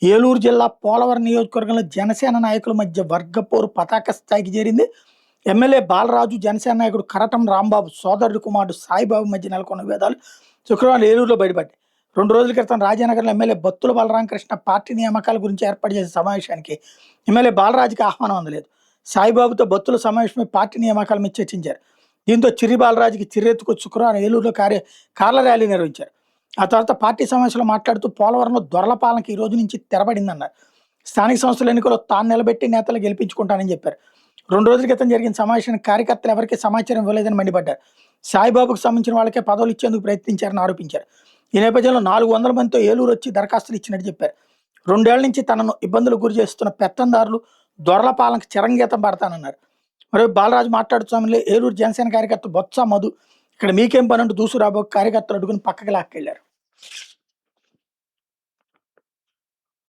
ఏలూరు జిల్లా పోలవరం నియోజకవర్గంలో జనసేన నాయకుల మధ్య వర్గపోరు పతాక స్థాయికి చేరింది. ఎమ్మెల్యే బాలరాజు, జనసేన నాయకుడు కరటం రాంబాబు సోదరుడు కుమారుడు సాయిబాబు మధ్య నెలకొన్న విభేదాలు శుక్రవారం ఏలూరులో బయటపడ్డాయి. 2 రోజుల క్రితం రాజానగర్లో ఎమ్మెల్యే బత్తుల బలరామకృష్ణ పార్టీ నియామకాల గురించి ఏర్పాటు చేసిన సమావేశానికి ఎమ్మెల్యే బాలరాజుకి ఆహ్వానం అందలేదు. సాయిబాబుతో బత్తుల సమావేశమై పార్టీ నియామకాల మీద చర్చించారు. దీంతో చిర్రి బాలరాజుకి చిర్రెత్తుకు శుక్రవారం ఏలూరులో కార్ల ర్యాలీ నిర్వహించారు. ఆ తర్వాత పార్టీ సమావేశంలో మాట్లాడుతూ పోలవరంలో దొరల పాలనకి ఈ రోజు నుంచి తెరబడిందన్నారు. స్థానిక సంస్థల ఎన్నికల్లో తాను నిలబెట్టి నేతలు గెలిపించుకుంటానని చెప్పారు. 2 రోజుల క్రితం జరిగిన సమావేశానికి కార్యకర్తలు ఎవరికీ సమాచారం ఇవ్వలేదని మండిపడ్డారు. సాయిబాబుకు సంబంధించిన వాళ్ళకే పదవులు ఇచ్చేందుకు ప్రయత్నించారని ఆరోపించారు. ఈ నేపథ్యంలో 400 మందితో ఏలూరు వచ్చి దరఖాస్తులు ఇచ్చినట్టు చెప్పారు. 2 ఏళ్ల నుంచి తనను ఇబ్బందులు గురి చేస్తున్న పెత్తందారులు దొరల పాలనకు చిరంగీతం పడతానన్నారు. మరియు బాలరాజు మాట్లాడుతూ సమయంలో ఏలూరు జనసేన కార్యకర్త బొత్స మధు ఇక్కడ మీకేం పని అంటూ దూసురాబోకు కార్యకర్తలు అడుగుని పక్కకి లాక్కెళ్లారు.